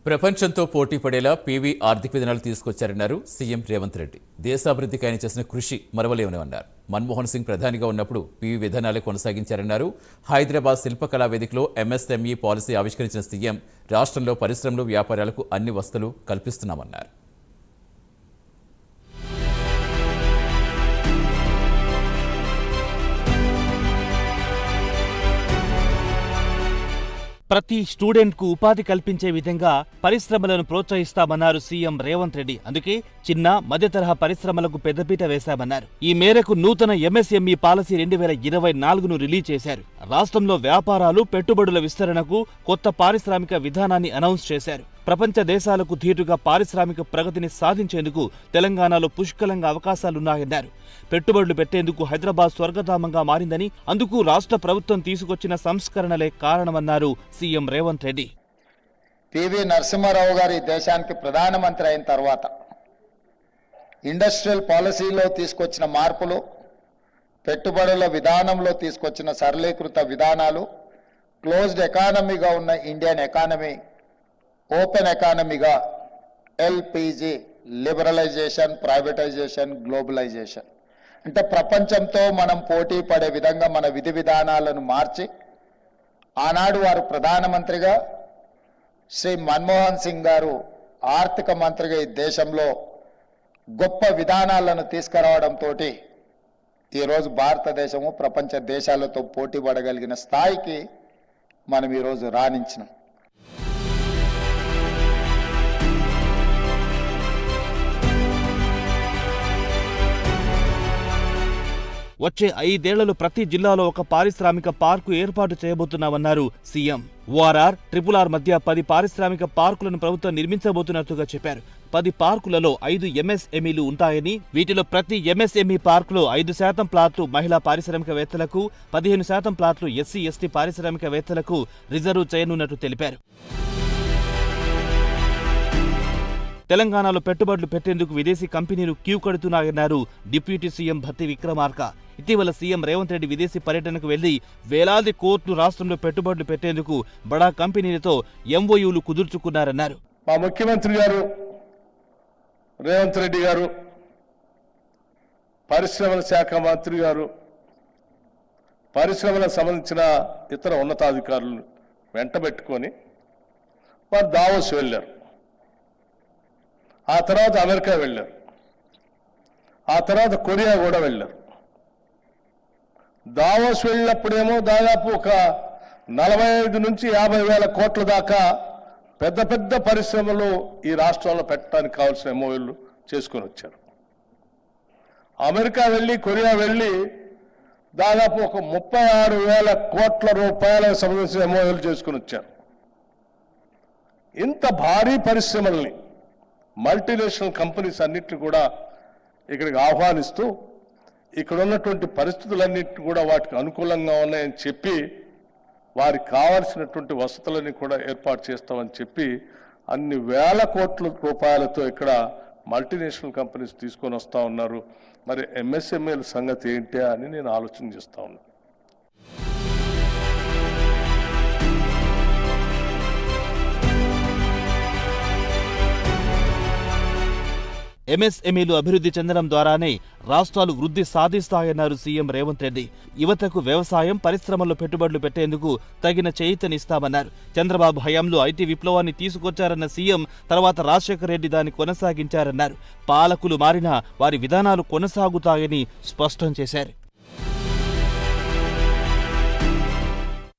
ప్రపంచంతో పోటీ పడేలా పీవీ ఆర్థిక విధానాలు తీసుకొచ్చారన్నారు సీఎం రేవంత్ రెడ్డి. దేశాభివృద్ధికి ఆయన చేసిన కృషి మరవలేమని అన్నారు. మన్మోహన్ సింగ్ ప్రధానిగా ఉన్నప్పుడు పీవీ విధానాలే కొనసాగించారన్నారు. హైదరాబాద్ శిల్పకళా వేదికలో ఎంఎస్ఎంఈ పాలసీ ఆవిష్కరించిన సీఎం రాష్ట్రంలో పరిశ్రమలు, వ్యాపారాలకు అన్ని వసతులు కల్పిస్తున్నామన్నారు. ప్రతి స్టూడెంట్ కు ఉపాధి కల్పించే విధంగా పరిశ్రమలను ప్రోత్సహిస్తామన్నారు సీఎం రేవంత్ రెడ్డి. అందుకే చిన్న మధ్య తరహా పరిశ్రమలకు పెద్దపీట వేశామన్నారు. ఈ మేరకు నూతన ఎంఎస్ఎంఈ పాలసీ 2024ను రిలీజ్ చేశారు. రాష్ట్రంలో వ్యాపారాలు, పెట్టుబడుల విస్తరణకు కొత్త పారిశ్రామిక విధానాన్ని అనౌన్స్ చేశారు. ప్రపంచ దేశాలకు ధీటుగా పారిశ్రామిక ప్రగతిని సాధించేందుకు తెలంగాణలో పుష్కలంగా అవకాశాలున్నాయన్నారు. పెట్టుబడులు పెట్టేందుకు హైదరాబాద్ స్వర్గధామంగా మారిందని, అందుకు రాష్ట్ర ప్రభుత్వం తీసుకొచ్చిన సంస్కరణలే కారణమన్నారు సీఎం రేవంత్ రెడ్డి. పివి నరసింహారావు గారి దేశానికి ప్రధానమంత్రి అయిన తర్వాత ఇండస్ట్రియల్ పాలసీలో తీసుకొచ్చిన మార్పులు, పెట్టుబడుల విధానంలో తీసుకొచ్చిన సరళీకృత విధానాలు, క్లోజ్డ్ ఎకానమీగా ఉన్న ఇండియన్ ఎకానమీ ఓపెన్ ఎకానమీగా ఎల్పీజీ, లిబరలైజేషన్, ప్రైవేటైజేషన్, గ్లోబలైజేషన్ అంటే ప్రపంచంతో మనం పోటీ పడే విధంగా మన విధి విధానాలను మార్చి ఆనాడు వారు ప్రధానమంత్రిగా, శ్రీ మన్మోహన్ సింగ్ గారు ఆర్థిక మంత్రిగా ఈ దేశంలో గొప్ప విధానాలను తీసుకురావడంతో ఈరోజు భారతదేశము ప్రపంచ దేశాలతో పోటీ పడగలిగిన స్థాయికి మనం ఈరోజు రాణించినాం. వచ్చే 5 ఏళ్లలో ప్రతి జిల్లాలో ఒక పారిశ్రామిక పార్కు ఏర్పాటు చేయబోతున్నామన్నారు సీఎం. ఓఆర్ఆర్, RRR మధ్య 10 పారిశ్రామిక పార్కులను ప్రభుత్వం నిర్మించబోతున్నట్టుగా చెప్పారు. 10 పార్కులలో 5 ఎంఎస్ఎంఈలు ఉంటాయని, వీటిలో ప్రతి ఎంఎస్ఎంఈ పార్కులో 5% ప్లాట్లు మహిళా పారిశ్రామికవేత్తలకు, 15% ప్లాట్లు SC/ST పారిశ్రామికవేత్తలకు రిజర్వ్ చేయనున్నట్టు తెలిపారు. తెలంగాణలో పెట్టుబడులు పెట్టేందుకు విదేశీ కంపెనీలు క్యూ కడుతున్నాయన్నారు డిప్యూటీ సీఎం భట్టి విక్రమార్క. ఇటీవల సీఎం రేవంత్ రెడ్డి విదేశీ పర్యటనకు వెళ్లి వేలాది కోట్లు రాష్ట్రంలో పెట్టుబడులు పెట్టేందుకు బడా కంపెనీలతో ఎంఓయూలు కుదుర్చుకున్నారన్నారు. మా ముఖ్యమంత్రి గారు రేవంత్ రెడ్డి గారు, పరిశ్రమల శాఖ మంత్రి గారు, పరిశ్రమలకు సంబంధించిన ఇతర ఉన్నతాధికారులు వెంటబెట్టుకొని వారు దావోస్ వెళ్ళారు. ఆ తర్వాత అమెరికా వెళ్ళారు. ఆ తర్వాత కొరియా కూడా వెళ్ళారు. దావోస్ వెళ్ళినప్పుడేమో దాదాపు ఒక 45 నుంచి 50 వేల కోట్ల దాకా పెద్ద పెద్ద పరిశ్రమలు ఈ రాష్ట్రంలో పెట్టడానికి కావాల్సిన ఎంఓయూలు చేసుకొని వచ్చారు. అమెరికా వెళ్ళి, కొరియా వెళ్ళి దాదాపు ఒక 36 వేల కోట్ల రూపాయలకు సంబంధించిన ఎంఓయూలు చేసుకొని వచ్చారు. ఇంత భారీ పరిశ్రమల్ని, మల్టీనేషనల్ కంపెనీస్ అన్నిటిని కూడా ఇక్కడికి ఆహ్వానిస్తూ ఇక్కడ ఉన్నటువంటి పరిస్థితులన్నింటినీ కూడా వాటికి అనుకూలంగా ఉన్నాయని చెప్పి వారికి కావాల్సినటువంటి వసతులని కూడా ఏర్పాటు చేస్తామని చెప్పి అన్ని వేల కోట్ల రూపాయలతో ఇక్కడ మల్టీనేషనల్ కంపెనీస్ తీసుకొని వస్తూ ఉన్నారు. మరి ఎంఎస్ఎంఈల సంగతి ఏంటి అని నేను ఆలోచన చేస్తూ ఉన్నాను. ఎంఎస్ఎంఈలు అభివృద్ధి చెందడం ద్వారానే రాష్ట్రాలు వృద్ధి సాధిస్తాయన్నారు సీఎం రేవంత్ రెడ్డి. యువతకు వ్యవసాయం, పరిశ్రమల్లో పెట్టుబడులు పెట్టేందుకు తగిన చేయూతనిస్తామన్నారు. చంద్రబాబు హయాంలో ఐటీ విప్లవాన్ని తీసుకొచ్చారన్న సీఎం తర్వాత రాజశేఖర రెడ్డి దాన్ని కొనసాగించారన్నారు. పాలకులు మారినా వారి విధానాలు కొనసాగుతాయని స్పష్టం చేశారు.